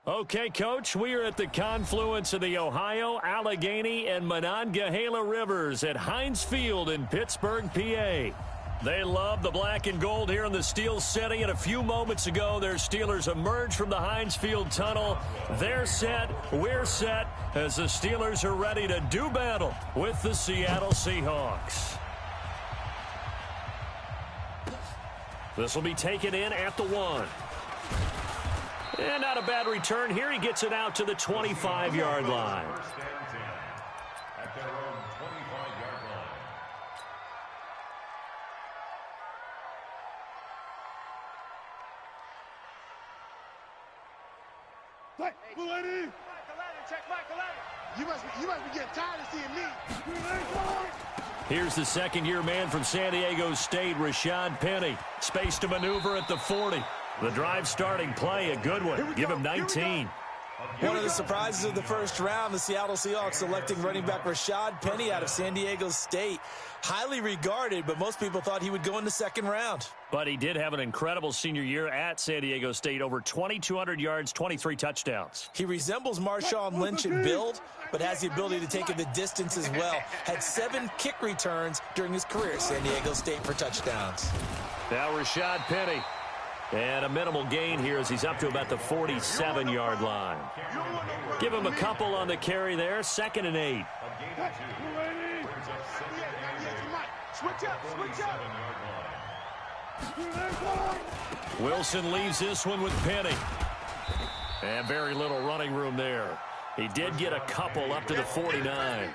Okay, Coach, we are at the confluence of the Ohio, Allegheny, and Monongahela Rivers at Heinz Field in Pittsburgh, PA. They love the black and gold here in the steel setting, and a few moments ago, their Steelers emerged from the Heinz Field tunnel. They're set, we're set, as the Steelers are ready to do battle with the Seattle Seahawks. This will be taken in at the 1. And not a bad return here. He gets it out to the 25-yard line. At their own 25-yard line. Hey, Michael check Michael You must be getting tired of seeing me. Here's the second-year man from San Diego State, Rashad Penny. Space to maneuver at the 40. The drive starting play, a good one. Give him 19. One of the surprises of the first round, the Seattle Seahawks selecting running back Rashad Penny out of San Diego State. Highly regarded, but most people thought he would go in the second round. But he did have an incredible senior year at San Diego State. Over 2,200 yards, 23 touchdowns. He resembles Marshawn Lynch in build, but has the ability to take it the distance as well. Had 7 kick returns during his career at San Diego State for touchdowns. Now Rashad Penny. And a minimal gain here as he's up to about the 47-yard line. Give him a couple on the carry there. 2nd and 8. Wilson leaves this one with Penny. And very little running room there. He did get a couple up to the 49.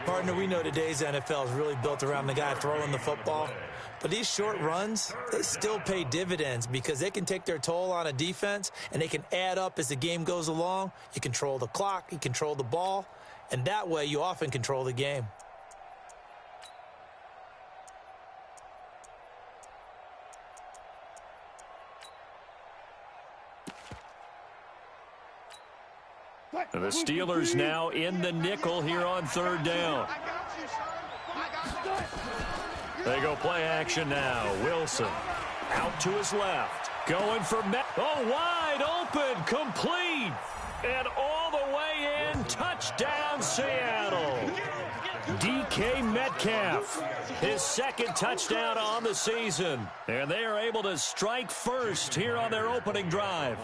Partner, we know today's NFL is really built around the guy throwing the football. But these short runs, they still pay dividends because they can take their toll on a defense and they can add up as the game goes along. You control the clock, you control the ball, and that way you often control the game. The Steelers now in the nickel here on 3rd down. They go play action now. Wilson out to his left. Going for wide open. Complete. And all the way in. Touchdown, Seattle. DK Metcalf. His 2nd touchdown on the season. And they are able to strike first here on their opening drive.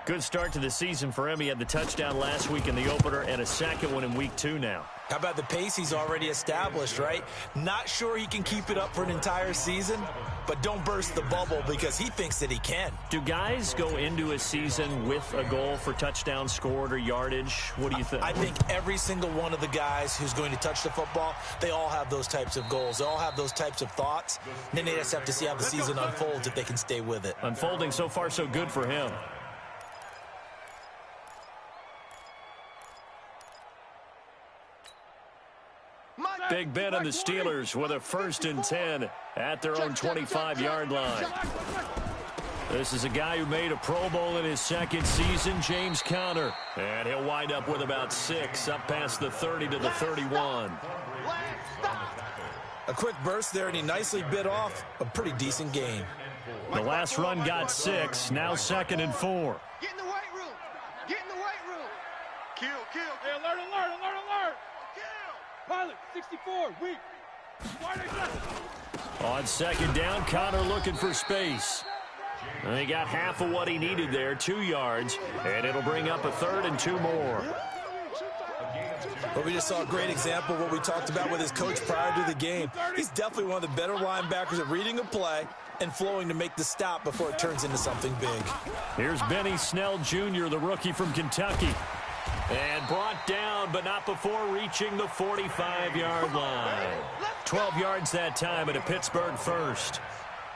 Good start to the season for him. He had the touchdown last week in the opener and a 2nd one in week 2 now. How about the pace he's already established, right? Not sure he can keep it up for an entire season, but don't burst the bubble because he thinks that he can. Do guys go into a season with a goal for touchdown scored or yardage? What do you think? I think every single one of the guys who's going to touch the football, they all have those types of goals. They all have those types of thoughts. And then they just have to see how the season unfolds if they can stay with it. Unfolding so far so good for him. Big Ben and the Steelers with a 1st and 10 at their own 25-yard line. This is a guy who made a Pro Bowl in his 2nd season, James Conner. And he'll wind up with about 6 up past the 30 to the 31. A quick burst there, and he nicely bit off a pretty decent gain. The last run got 6, now 2nd and 4. Get in the weight room. Get in the weight room. Kill. Hey, alert. Pilot, 64, weak. On 2nd down, Conner looking for space. And he got half of what he needed there, 2 yards, and it'll bring up a 3rd and 2 more. But we just saw a great example of what we talked about with his coach prior to the game. He's definitely one of the better linebackers at reading a play and flowing to make the stop before it turns into something big. Here's Benny Snell Jr., the rookie from Kentucky. And brought down, but not before reaching the 45-yard line. 12 yards that time, and a Pittsburgh 1st.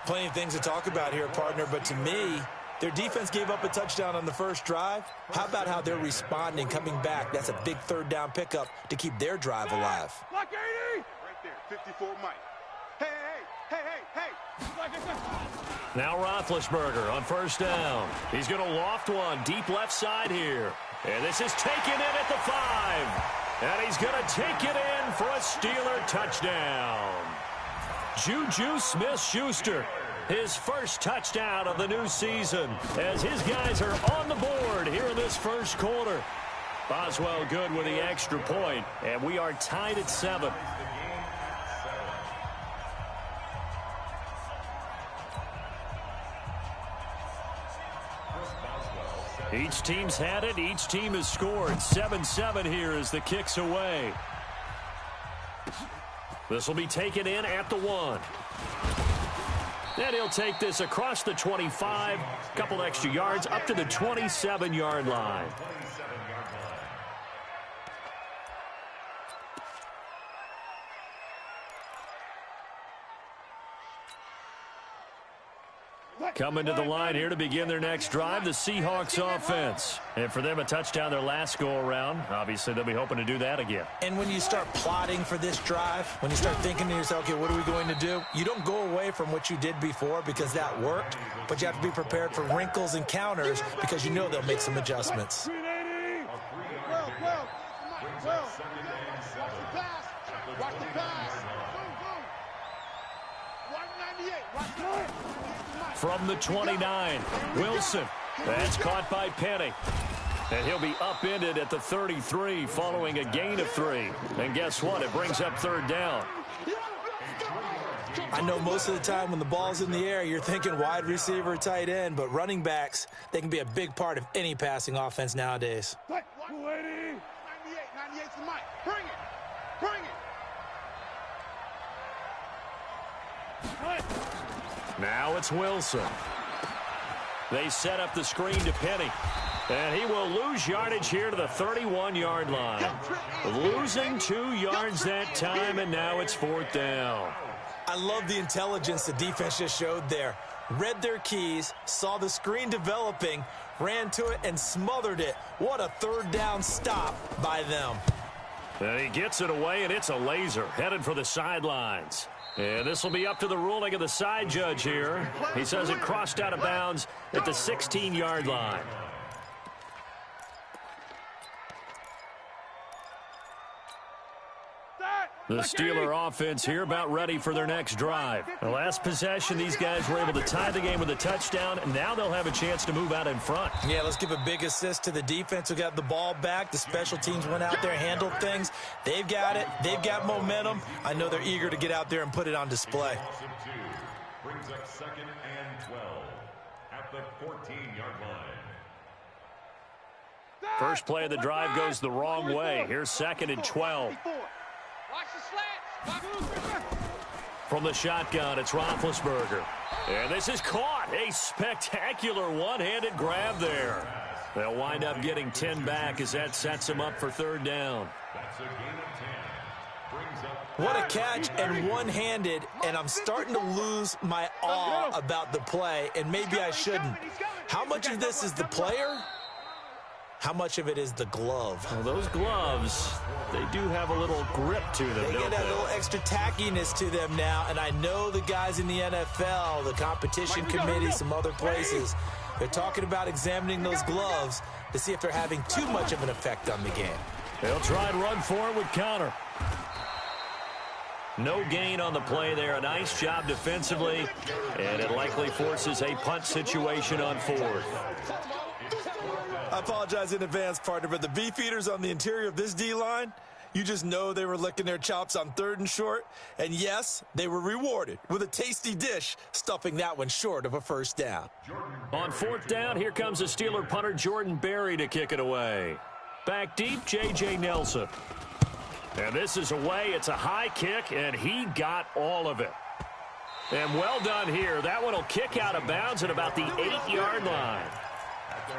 Plenty of things to talk about here, partner, but to me, their defense gave up a touchdown on the first drive. How about how they're responding, coming back? That's a big 3rd down pickup to keep their drive alive. Block 80! Right there, 54 Mike. Hey. Now Roethlisberger on 1st down. He's going to loft one deep left side here. And this is taken in at the 5. And he's going to take it in for a Steeler touchdown. Juju Smith-Schuster. his first touchdown of the new season as his guys are on the board here in this first quarter. Boswell good with the extra point, and we are tied at 7. Each team's had it. Each team has scored. 7-7 here as the kick's away. This will be taken in at the 1. And he'll take this across the 25. A couple extra yards up to the 27-yard line. Coming to the line here to begin their next drive, the Seahawks offense. And for them, a touchdown their last go-around. Obviously, they'll be hoping to do that again. And when you start plotting for this drive, when you start thinking to yourself, okay, what are we going to do? You don't go away from what you did before because that worked, but you have to be prepared for wrinkles and counters because you know they'll make some adjustments. Watch the pass. From the 29, Wilson. That's caught by Penny. And he'll be upended at the 33 following a gain of 3. And guess what? It brings up third down. I know most of the time when the ball's in the air, you're thinking wide receiver, tight end, but running backs, they can be a big part of any passing offense nowadays. 98's the mic. Bring it. Bring it. Now it's Wilson. They set up the screen to Penny. And he will lose yardage here to the 31-yard line. Losing 2 yards that time, and now it's fourth down. I love the intelligence the defense just showed there. Read their keys, saw the screen developing, ran to it, and smothered it. What a third down stop by them. And he gets it away, and it's a laser headed for the sidelines. And this will be up to the ruling of the side judge here. He says it crossed out of bounds at the 16-yard line. The Steeler offense here about ready for their next drive. The last possession, these guys were able to tie the game with a touchdown, and now they'll have a chance to move out in front. Yeah, let's give a big assist to the defense who got the ball back. The special teams went out there, handled things. They've got it. They've got momentum. I know they're eager to get out there and put it on display. Brings up 2nd and 12 at the 14-yard line. First play of the drive goes the wrong way. Here's 2nd and 12. Watch the slants. From the shotgun, it's Roethlisberger. And this is caught. A spectacular one-handed grab there. They'll wind up getting 10 back as that sets them up for third down. That's a gain of 10. Brings up What a catch and one-handed, and I'm starting to lose my awe about the play, and maybe I shouldn't. How much of this is the player? How much of it is the glove? Well, those gloves, they do have a little grip to them, They don't get a they? little extra tackiness to them now, and I know the guys in the NFL, the competition committee, some other places, they're talking about examining those gloves to see if they're having too much of an effect on the game. They'll try and run for it with Connor. No gain on the play there. A nice job defensively, and it likely forces a punt situation on fourth. I apologize in advance, partner, but the beef eaters on the interior of this D-line, you just know they were licking their chops on 3rd and short. And yes, they were rewarded with a tasty dish, stuffing that one short of a first down. On fourth down, here comes the Steeler punter Jordan Berry to kick it away. Back deep, J.J. Nelson. And this is away. It's a high kick, and he got all of it. And well done here. That one will kick out of bounds at about the 8-yard line.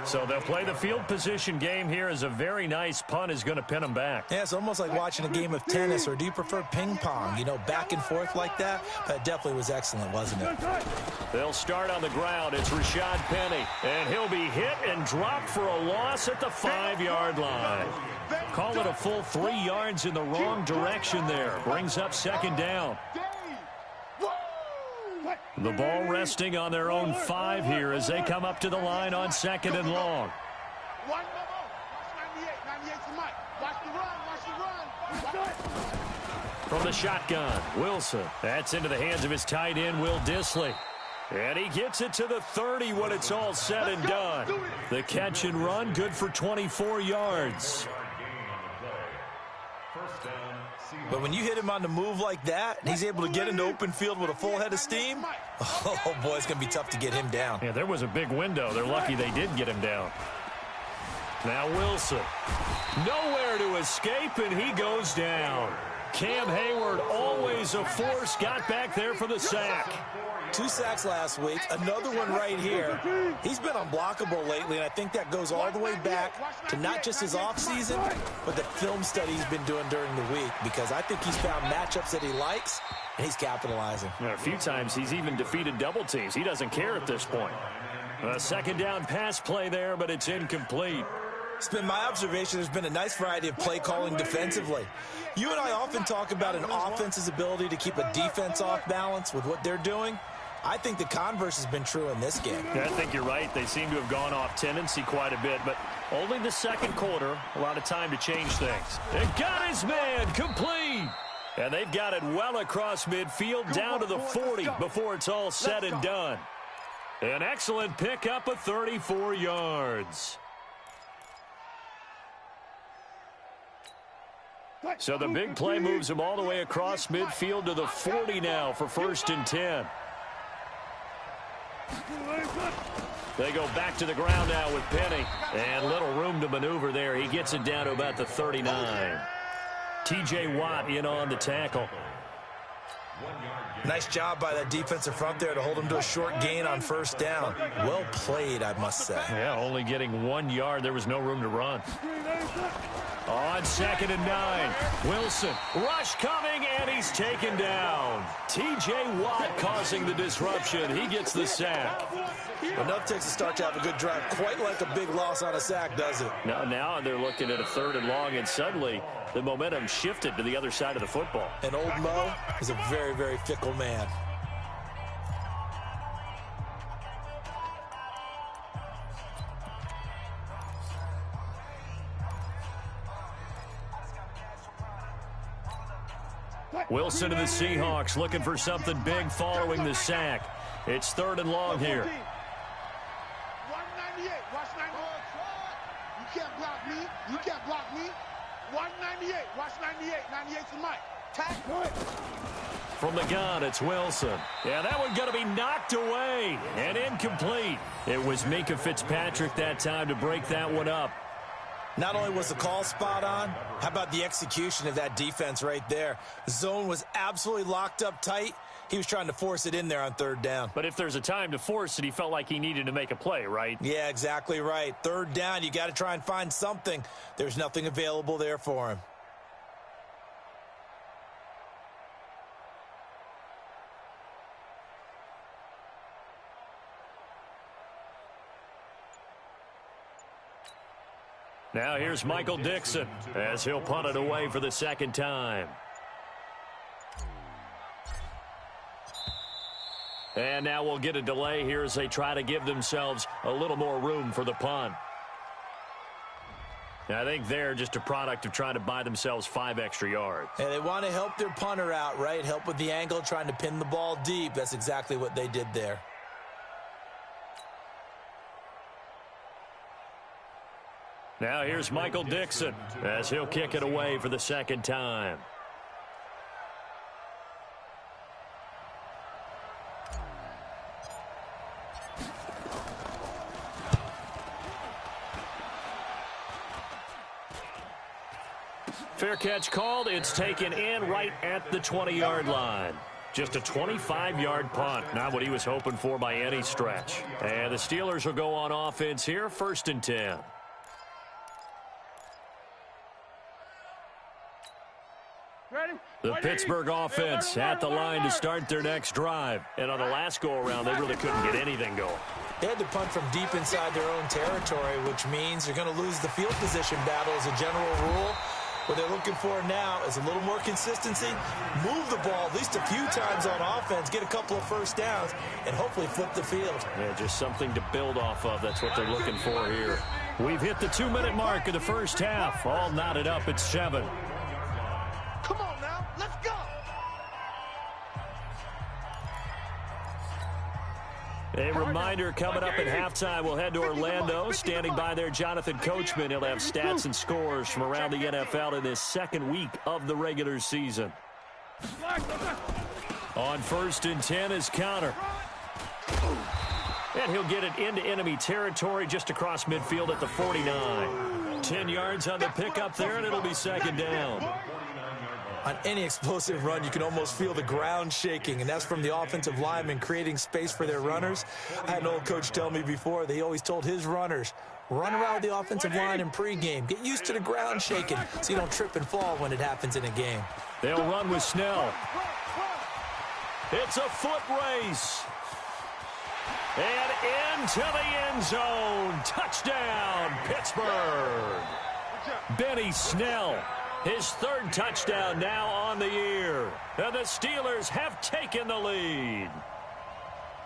So they'll play the field position game here as a very nice punt is going to pin them back. Yeah, it's almost like watching a game of tennis, or do you prefer ping pong? You know, back and forth like that? That definitely was excellent, wasn't it? They'll start on the ground. It's Rashad Penny, and he'll be hit and dropped for a loss at the 5-yard line. Call it a full 3 yards in the wrong direction there. Brings up 2nd down. The ball resting on their own 5 here as they come up to the line on 2nd and long. Watch 98's the mic. Watch the run. From the shotgun, Wilson. That's into the hands of his tight end, Will Dissly. And he gets it to the 30 when it's all said and done. The catch and run, good for 24 yards. But when you hit him on the move like that, and he's able to get into open field with a full head of steam, oh, boy, it's going to be tough to get him down. Yeah, there was a big window. They're lucky they did get him down. Now Wilson. Nowhere to escape, and he goes down. Cam Hayward, always a force, got back there for the sack. 2 sacks last week, another one right here. He's been unblockable lately, and I think that goes all the way back to not just his offseason, but the film study he's been doing during the week, because I think he's found matchups that he likes, and he's capitalizing. A few times he's even defeated double teams. He doesn't care at this point. A second down pass play there, but it's incomplete. It's been my observation there's been a nice variety of play calling defensively. You and I often talk about an offense's ability to keep a defense off balance with what they're doing. I think the converse has been true in this game. Yeah, I think you're right. They seem to have gone off tendency quite a bit, but only the second quarter, a lot of time to change things. They got his man complete. And they've got it well across midfield down to the 40 before it's all said and done. An excellent pickup of 34 yards. So the big play moves him all the way across midfield to the 40 now for 1st and 10. They go back to the ground now with Penny. And little room to maneuver there. He gets it down to about the 39. T.J. Watt in on the tackle. Nice job by that defensive front there to hold him to a short gain on 1st down. Well played, I must say. Yeah, only getting 1 yard. There was no room to run. On 2nd and 9, Wilson, rush coming, and he's taken down. T.J. Watt causing the disruption. He gets the sack. Enough takes a start to have a good drive. Quite like a big loss on a sack, does it? Now they're looking at a 3rd and long, and suddenly the momentum shifted to the other side of the football. And old Mo is a very, very fickle man. Wilson and the Seahawks looking for something big following the sack. It's 3rd and long here. 198. Watch 98. You can't block me. You can't block me. 198. Watch 98. 98's the mic. Tackle. From the gun, it's Wilson. Yeah, that one going to be knocked away and incomplete. It was Mika Fitzpatrick that time to break that one up. Not only was the call spot on, how about the execution of that defense right there? The zone was absolutely locked up tight. He was trying to force it in there on 3rd down. But if there's a time to force it, he felt like he needed to make a play, right? Yeah, exactly right. 3rd down, you got to try and find something. There's nothing available there for him. Now here's Michael Dixon as he'll punt it away for the 2nd time. And now we'll get a delay here as they try to give themselves a little more room for the punt. I think they're just a product of trying to buy themselves 5 extra yards. And they want to help their punter out, right? Help with the angle, trying to pin the ball deep. That's exactly what they did there. Now here's Michael Dixon as he'll kick it away for the 2nd time. Fair catch called. It's taken in right at the 20-yard line. Just a 25-yard punt. Not what he was hoping for by any stretch. And the Steelers will go on offense here, 1st and 10. The Pittsburgh offense at the line to start their next drive. And on the last go-around, they really couldn't get anything going. They had to punt from deep inside their own territory, which means they're going to lose the field position battle as a general rule. What they're looking for now is a little more consistency, move the ball at least a few times on offense, get a couple of 1st downs, and hopefully flip the field. Yeah, just something to build off of. That's what they're looking for here. We've hit the 2-minute mark of the 1st half. All knotted up at 7. Come on now. Let's go. A reminder coming up at halftime, we'll head to Orlando. Standing by there, Jonathan Coachman. He'll have stats and scores from around the NFL in this second week of the regular season. On 1st and 10 is Connor. And he'll get it into enemy territory just across midfield at the 49. 10 yards on the pickup there, and it'll be 2nd down. On any explosive run, you can almost feel the ground shaking, and that's from the offensive linemen creating space for their runners. I had an old coach tell me before, they always told his runners, run around the offensive line in pregame. Get used to the ground shaking so you don't trip and fall when it happens in a game. They'll run with Snell. It's a foot race. And into the end zone. Touchdown, Pittsburgh. Benny Snell, his 3rd touchdown now on the year. And the Steelers have taken the lead.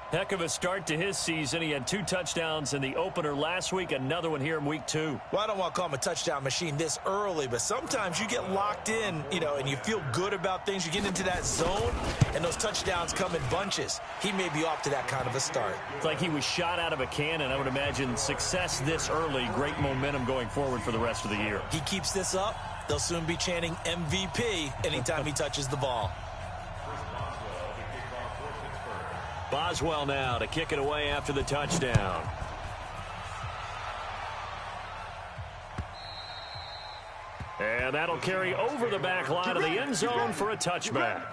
Heck of a start to his season. He had 2 touchdowns in the opener last week, another one here in week 2. Well, I don't want to call him a touchdown machine this early, but sometimes you get locked in, and you feel good about things. You get into that zone, and those touchdowns come in bunches. He may be off to that kind of a start. It's like he was shot out of a cannon. I would imagine success this early, great momentum going forward for the rest of the year. He keeps this up, they'll soon be chanting MVP anytime he touches the ball. Boswell now to kick it away after the touchdown. And that'll carry over the back line of the end zone for a touchback.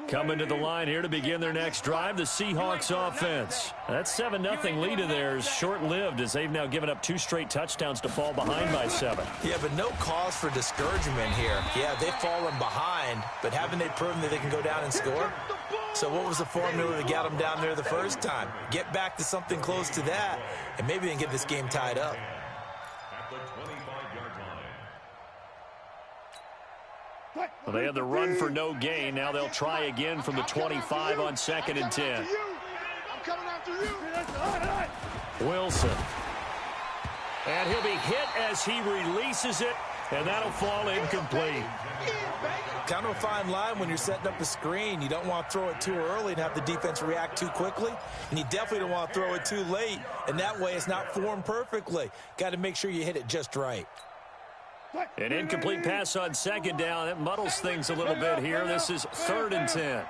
Coming to the line here to begin their next drive, the Seahawks offense. That 7-0 lead of theirs short-lived as they've now given up 2 straight touchdowns to fall behind by 7. Yeah, but no cause for discouragement here. Yeah, they've fallen behind, but haven't they proven that they can go down and score? So what was the formula that got them down there the first time? Get back to something close to that, and maybe they can get this game tied up. Well, they had the run for no gain. Now they'll try again from the 25 on 2nd and 10. Wilson. And he'll be hit as he releases it, and that'll fall incomplete. Kind of a fine line when you're setting up a screen. You don't want to throw it too early and have the defense react too quickly, and you definitely don't want to throw it too late, and that way it's not formed perfectly. Got to make sure you hit it just right. An incomplete pass on 2nd down. That muddles things a little bit here. This is 3rd and 10.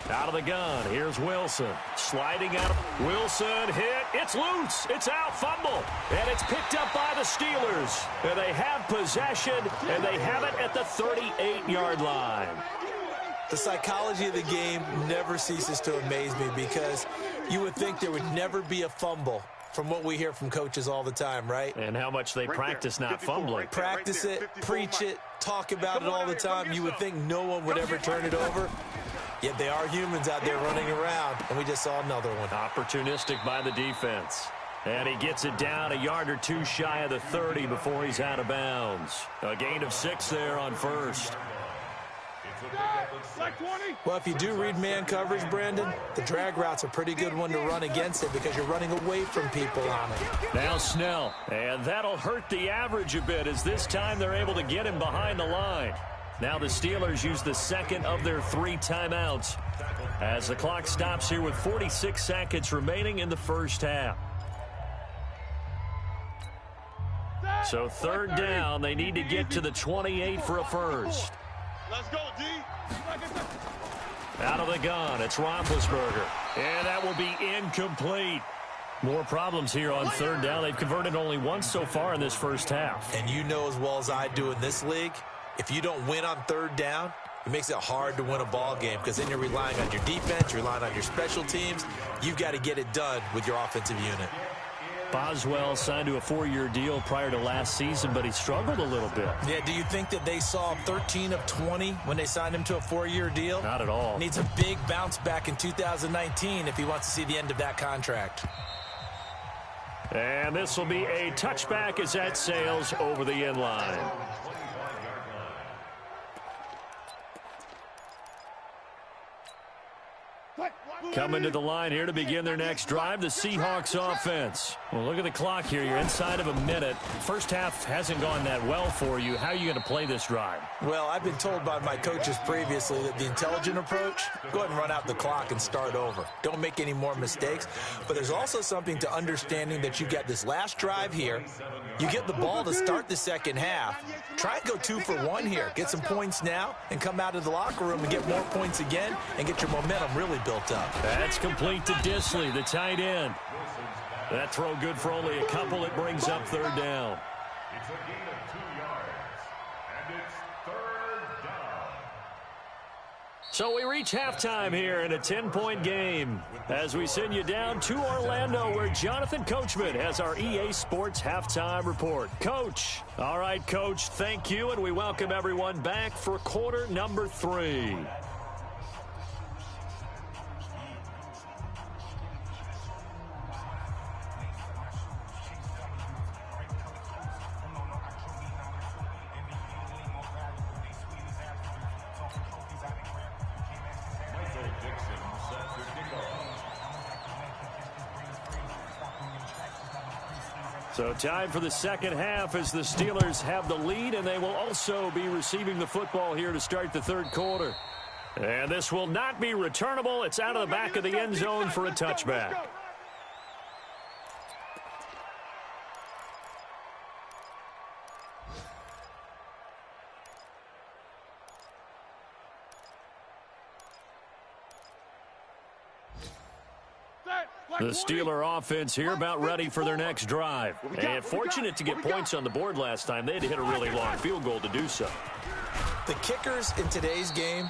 Out of the gun, here's Wilson. Sliding out. Wilson hit. It's loose. It's out. Fumble. And it's picked up by the Steelers. And they have possession, and they have it at the 38-yard line. The psychology of the game never ceases to amaze me because you would think there would never be a fumble from what we hear from coaches all the time, right? And how much they practice not fumbling. Practice it, preach it, talk about it all the time. You would think no one would ever turn it over. Yet they are humans out there running around, and we just saw another one. Opportunistic by the defense. And he gets it down a yard or 2 shy of the 30 before he's out of bounds. A gain of 6 there on 1st. Well, if you do read man coverage, Brandon, the drag route's a pretty good one to run against it because you're running away from people on it. Now Snell, and that'll hurt the average a bit as this time they're able to get him behind the line. Now the Steelers use the 2nd of their 3 timeouts as the clock stops here with 46 seconds remaining in the first half. So 3rd down, they need to get to the 28 for a first. Let's go, D. Out of the gun, it's Roethlisberger. And that will be incomplete. More problems here on 3rd down. They've converted only once so far in this first half. And you know as well as I do in this league, if you don't win on 3rd down, it makes it hard to win a ball game because then you're relying on your defense, you're relying on your special teams. You've got to get it done with your offensive unit. Boswell signed to a 4-year deal prior to last season, but he struggled a little bit. Yeah, do you think that they saw 13 of 20 when they signed him to a 4-year deal? Not at all. Needs a big bounce back in 2019 if he wants to see the end of that contract. And this will be a touchback as that sails over the end line. Coming to the line here to begin their next drive, the Seahawks offense. Well, look at the clock here. You're inside of a minute. First half hasn't gone that well for you. How are you going to play this drive? Well, I've been told by my coaches previously that the intelligent approach, go ahead and run out the clock and start over. Don't make any more mistakes. But there's also something to understanding that you get this last drive here. You get the ball to start the second half. Try and go 2 for 1 here. Get some points now and come out of the locker room and get more points again and get your momentum really built up. That's complete to Disley, the tight end. That throw good for only a couple. It brings up third down. It's a gain of 2 yards, and it's third down. So we reach halftime here in a 10-point game as we send you down to Orlando where Jonathan Coachman has our EA Sports halftime report. Coach. All right, Coach, thank you, and we welcome everyone back for quarter number 3. So time for the second half as the Steelers have the lead, and they will also be receiving the football here to start the third quarter. And this will not be returnable. It's out of the back of the end zone for a touchback. The Steeler offense here about ready for their next drive. And fortunate to get points on the board last time. They had to hit a really long field goal to do so. The kickers in today's game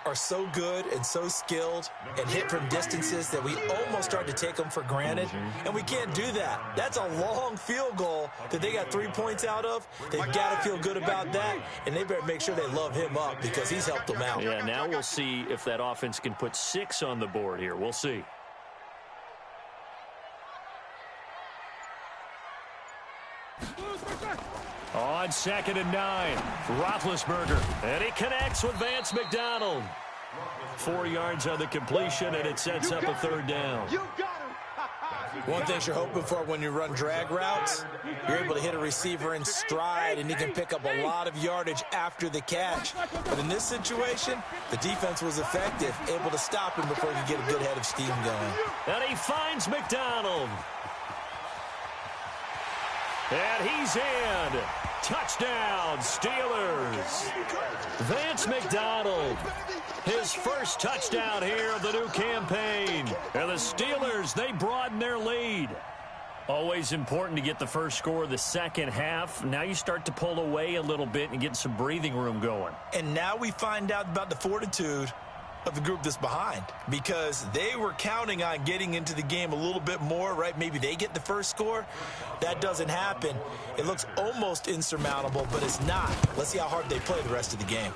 are so good and so skilled and hit from distances that we almost start to take them for granted. And we can't do that. That's a long field goal that they got 3 points out of. They've got to feel good about that, and they better make sure they love him up because he's helped them out. Yeah, now we'll see if that offense can put 6 on the board here. We'll see. On 2nd and 9, Roethlisberger, and he connects with Vance McDonald. 4 yards on the completion, and it sets up a third down. One thing you're hoping for when you run drag routes, you're able to hit a receiver in stride, and he can pick up a lot of yardage after the catch. But in this situation, the defense was effective, able to stop him before he could get a good head of steam going. And he finds McDonald. And he's in. Touchdown, Steelers. Vance McDonald, his first touchdown here of the new campaign. And the Steelers, they broaden their lead. Always important to get the first score of the second half. Now you start to pull away a little bit and get some breathing room going. And now we find out about the fortitude of the group that's behind, because they were counting on getting into the game a little bit more, right? Maybe they get the first score. That doesn't happen. It looks almost insurmountable, but it's not. Let's see how hard they play the rest of the game.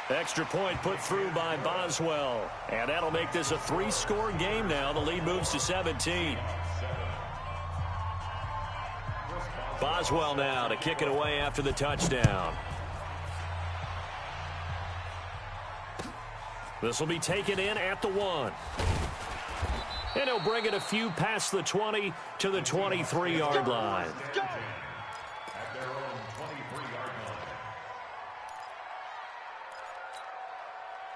Extra point put through by Boswell, and that'll make this a 3-score game now. The lead moves to 17. Boswell now to kick it away after the touchdown. This will be taken in at the 1. And he'll bring it a few past the 20 to the 23-yard line. At their own 23-yard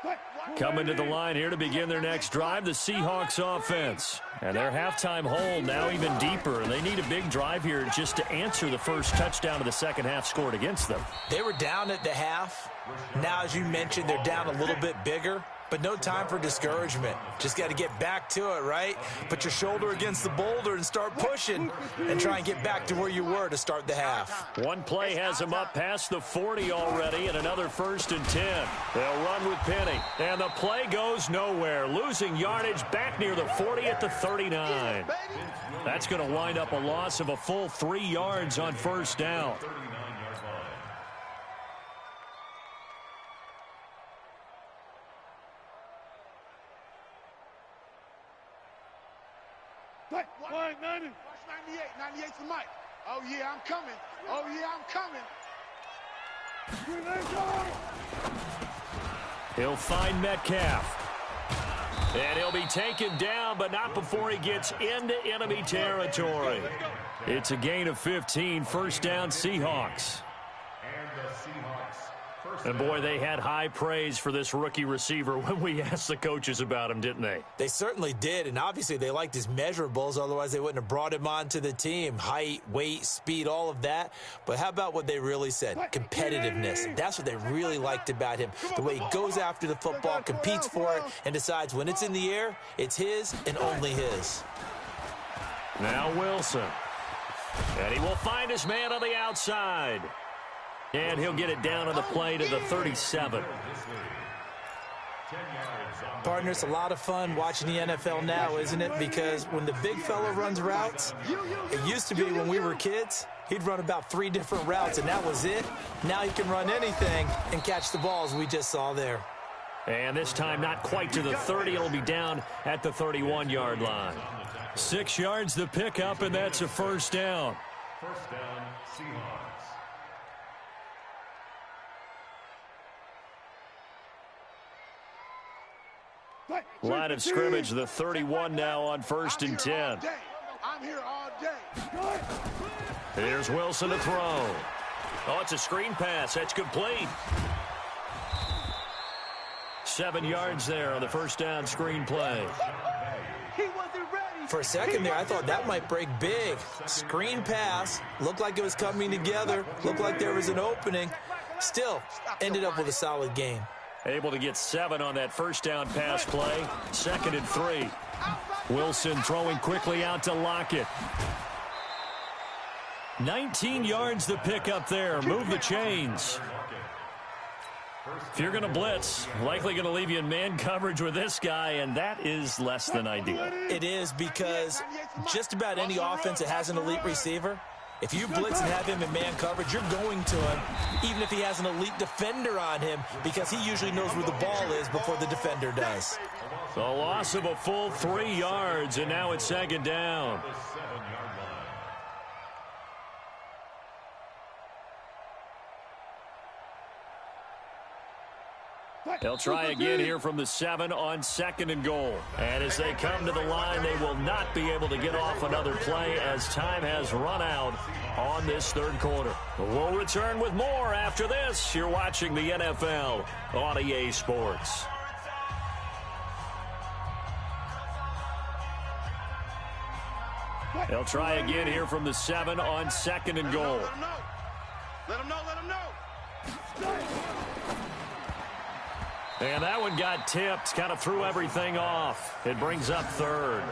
line. Coming to the line here to begin their next drive, the Seahawks offense. And their halftime hole now even deeper. And they need a big drive here just to answer the first touchdown of the second half scored against them. They were down at the half. Now, as you mentioned, they're down a little bit bigger. But no time for discouragement. Just got to get back to it, right? Put your shoulder against the boulder and start pushing and try and get back to where you were to start the half. One play has them up past the 40 already, and another 1st and 10. They'll run with Penny, and the play goes nowhere. Losing yardage back near the 40 at the 39. That's going to wind up a loss of a full 3 yards on first down. Watch 98. 98's the mic. Oh, yeah, I'm coming. Oh, yeah, I'm coming. He'll find Metcalf. And he'll be taken down, but not before he gets into enemy territory. It's a gain of 15, first down Seahawks. And the Seahawks. And boy, they had high praise for this rookie receiver when we asked the coaches about him, didn't they? They certainly did, and obviously they liked his measurables. Otherwise, they wouldn't have brought him onto the team. Height, weight, speed, all of that. But how about what they really said? Competitiveness. That's what they really liked about him. The way he goes after the football, competes for it, and decides when it's in the air, it's his and only his. Now Wilson. And he will find his man on the outside. And he'll get it down on the play to the 37. Partner, it's a lot of fun watching the NFL now, isn't it? Because when the big fella runs routes, it used to be when we were kids, he'd run about 3 different routes, and that was it. Now he can run anything and catch the balls we just saw there. And this time not quite to the 30. It'll be down at the 31-yard line. 6 yards the pickup, and that's a first down. First down, Seahawks. Line of scrimmage, the 31 now on 1st and 10. I'm here all day. Here's Wilson to throw. Oh, it's a screen pass. That's complete. 7 yards there on the first down screen play. For a second there, I thought that might break big. Screen pass. Looked like it was coming together. Looked like there was an opening. Still, ended up with a solid game. Able to get 7 on that first down pass play. 2nd and 3. Wilson throwing quickly out to Lockett. 19 yards the pick up there. Move the chains. If you're going to blitz, likely going to leave you in man coverage with this guy, and that is less than ideal. It is, because just about any offense that has an elite receiver, if you blitz and have him in man coverage, you're going to him, even if he has an elite defender on him, because he usually knows where the ball is before the defender does. The loss of a full 3 yards, and now it's 2nd down. They'll try again here from the 7 on 2nd and goal. And as they come to the line, they will not be able to get off another play as time has run out on this 3rd quarter. We'll return with more after this. You're watching the NFL on EA Sports. They'll try again here from the 7 on 2nd and goal. Let him know, let him know. And that one got tipped, kind of threw everything off. It brings up 3rd.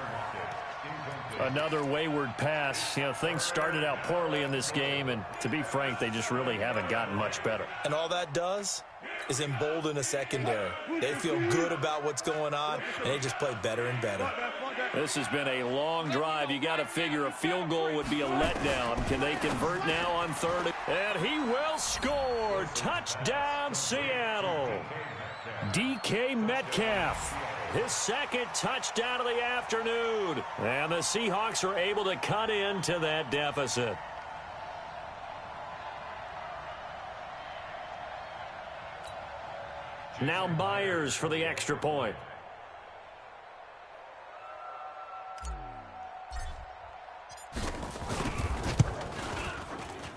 Another wayward pass. You know, things started out poorly in this game, and to be frank, they just really haven't gotten much better. And all that does is embolden a secondary. They feel good about what's going on, and they just play better and better. This has been a long drive. You got to figure a field goal would be a letdown. Can they convert now on 3rd? And he will score. Touchdown, Seattle. DK Metcalf, his 2nd touchdown of the afternoon. And the Seahawks are able to cut into that deficit. Now Myers for the extra point.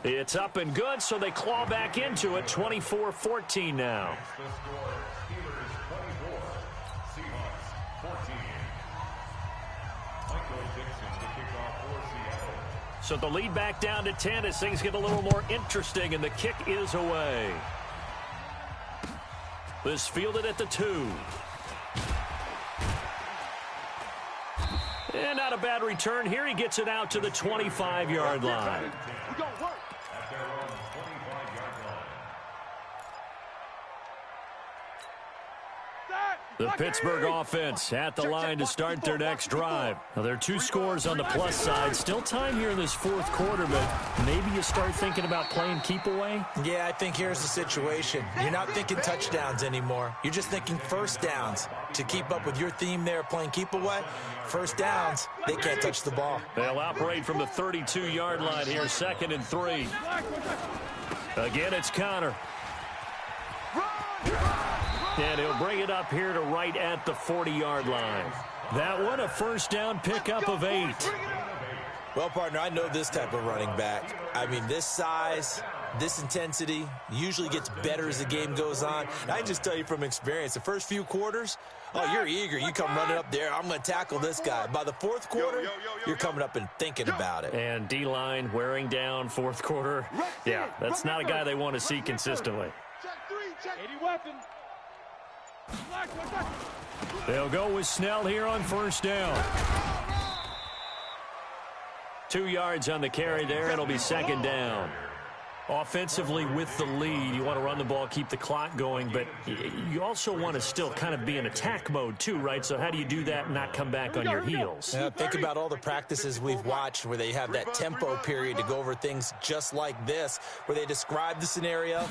It's up and good, so they claw back into it. 24-14 now. So the lead back down to 10 as things get a little more interesting, and the kick is away. This fielded at the 2. And not a bad return here. He gets it out to the 25-yard line. The Pittsburgh offense at the line to start their next drive. Now, there are 2 scores on the plus side. Still time here in this 4th quarter, but maybe you start thinking about playing keep away? Yeah, I think here's the situation. You're not thinking touchdowns anymore. You're just thinking first downs. To keep up with your theme there, playing keep away, first downs, they can't touch the ball. They'll operate from the 32-yard line here, 2nd and 3. Again, it's Connor. And he'll bring it up here to right at the 40-yard line. That one a first down pickup of 8. Well, partner, I know this type of running back. I mean, this size, this intensity usually gets better as the game goes on. And I just tell you from experience, the first few quarters, oh, you're eager. You come running up there, I'm going to tackle this guy. By the fourth quarter, you're coming up and thinking about it. And D-line wearing down fourth quarter. Yeah, that's not a guy they want to see consistently. Check 80 weapon. They'll go with Snell here on first down. 2 yards on the carry there. It'll be second down. Offensively with the lead, you want to run the ball, keep the clock going, but you also want to still kind of be in attack mode too, right? So how do you do that and not come back on your heels? Yeah, think about all the practices we've watched where they have that tempo period to go over things just like this, where they describe the scenario,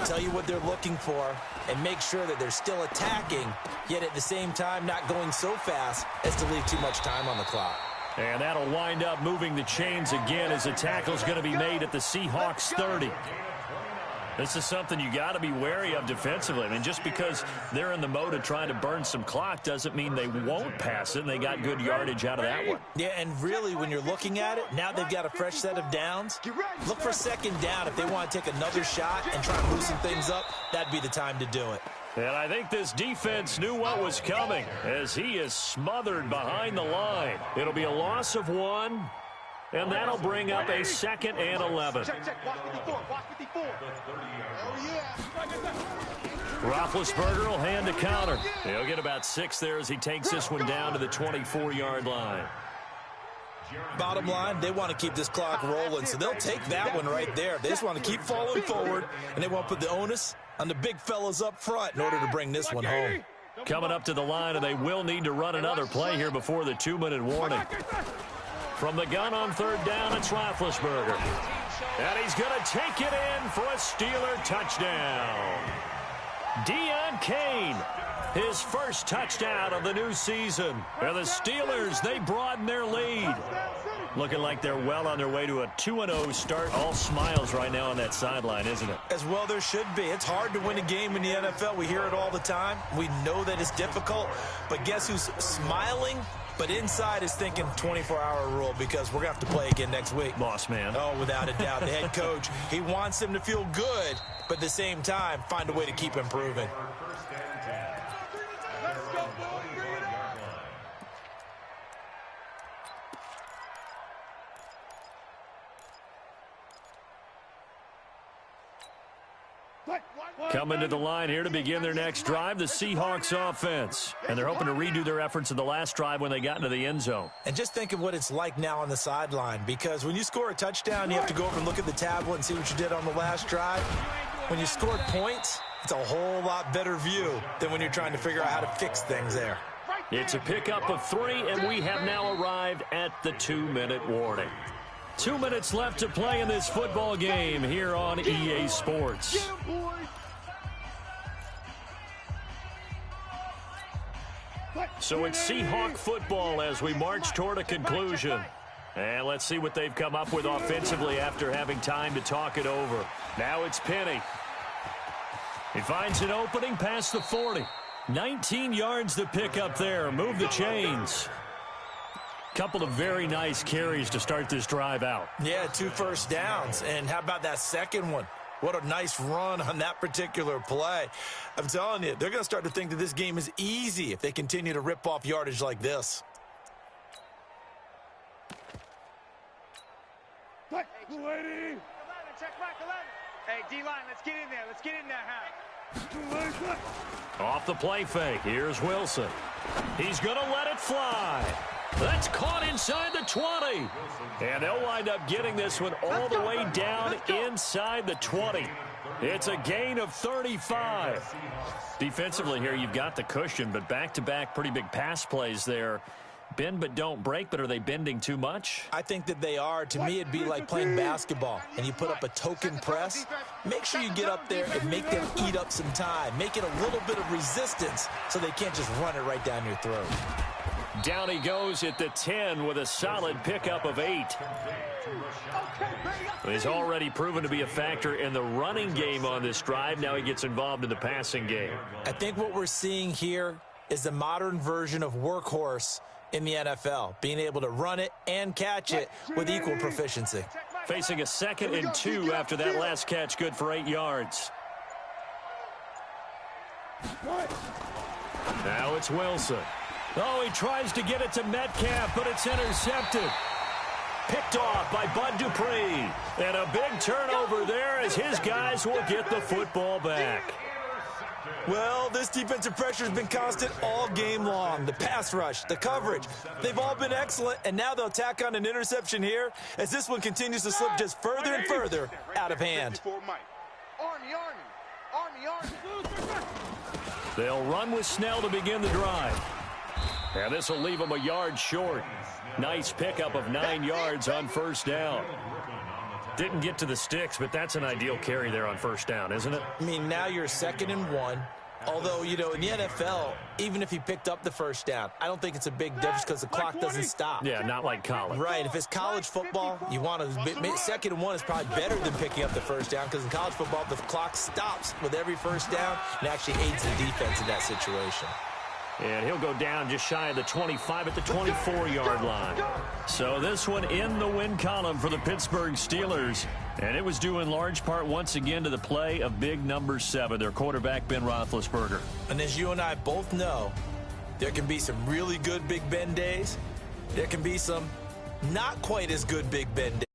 tell you what they're looking for, and make sure that they're still attacking, yet at the same time not going so fast as to leave too much time on the clock. And that'll wind up moving the chains again as a tackle's going to be made at the Seahawks 30. This is something you got to be wary of defensively. I mean, just because they're in the mode of trying to burn some clock doesn't mean they won't pass it, and they got good yardage out of that one. Yeah, and really, when you're looking at it, now they've got a fresh set of downs. Look for second down if they want to take another shot and try and loosen things up. That'd be the time to do it. And I think this defense knew what was coming as he is smothered behind the line. It'll be a loss of 1, and that'll bring up a 2nd and 11. Check. Watch 54. Watch 54. Oh, yeah. Roethlisberger will hand a counter. He'll get about 6 there as he takes this one down to the 24-yard line. Bottom line, they want to keep this clock rolling, so they'll take that one right there. They just want to keep falling forward, and they want to put the onus on the big fellas up front in order to bring this one home. Coming up to the line, and they will need to run another play here before the 2-minute warning. From the gun on third down, it's Roethlisberger. And he's going to take it in for a Steeler touchdown. Deion Kane, his first touchdown of the new season. And the Steelers, they broaden their lead. Looking like they're well on their way to a 2-0 start. All smiles right now on that sideline, isn't it? As well there should be. It's hard to win a game in the NFL. We hear it all the time. We know that it's difficult. But guess who's smiling? But inside is thinking 24-hour rule because we're going to have to play again next week. Boss man. Oh, without a doubt. The head coach, he wants them to feel good, but at the same time, find a way to keep improving. Coming to the line here to begin their next drive, the Seahawks offense. And they're hoping to redo their efforts in the last drive when they got into the end zone. And just think of what it's like now on the sideline, because when you score a touchdown, you have to go over and look at the tablet and see what you did on the last drive. When you scored points, it's a whole lot better view than when you're trying to figure out how to fix things there. It's a pickup of 3, and we have now arrived at the 2-minute warning. 2 minutes left to play in this football game here on EA Sports. So it's Seahawk football as we march toward a conclusion. And let's see what they've come up with offensively after having time to talk it over. Now it's Penny. He finds an opening past the 40. 19 yards to pick up there. Move the chains. Couple of very nice carries to start this drive out. Yeah, 2 first downs. And how about that second one? What a nice run on that particular play. I'm telling you, they're going to start to think that this game is easy if they continue to rip off yardage like this. Hey, D-line, let's get in there. Let's get in there, Off the play fake. Here's Wilson. He's going to let it fly. That's caught inside the 20. And they'll wind up getting this one all the way down inside the 20. It's a gain of 35. Defensively here, you've got the cushion, but back-to-back pretty big pass plays there. Bend but don't break, but are they bending too much? I think that they are. To me, it'd be like playing basketball, and you put up a token press. Make sure you get up there and make them eat up some time. Make it a little bit of resistance so they can't just run it right down your throat. Down he goes at the 10 with a solid pickup of 8. He's already proven to be a factor in the running game on this drive. Now he gets involved in the passing game. I think what we're seeing here is the modern version of workhorse in the NFL, being able to run it and catch it with equal proficiency. Facing a 2nd and 2 after that last catch, good for 8 yards. Now it's Wilson. Oh, he tries to get it to Metcalf, but it's intercepted. Picked off by Bud Dupree. And a big turnover there as his guys will get the football back. Well, this defensive pressure has been constant all game long. The pass rush, the coverage, they've all been excellent, and now they'll tack on an interception here as this one continues to slip just further and further out of hand. They'll run with Snell to begin the drive. And this will leave them a yard short. Nice pickup of 9 yards on first down. Didn't get to the sticks, but that's an ideal carry there on first down, isn't it? I mean, now you're 2nd and 1. Although, you know, in the NFL, even if he picked up the first down, I don't think it's a big difference because the clock doesn't stop. Yeah, not like college. Right. If it's college football, you want to 2nd and 1 is probably better than picking up the first down because in college football, the clock stops with every first down and actually aids the defense in that situation. And he'll go down just shy of the 25 at the 24-yard line. So this one in the win column for the Pittsburgh Steelers. And it was due in large part once again to the play of big number 7, their quarterback Ben Roethlisberger. And as you and I both know, there can be some really good Big Ben days. There can be some not quite as good Big Ben days.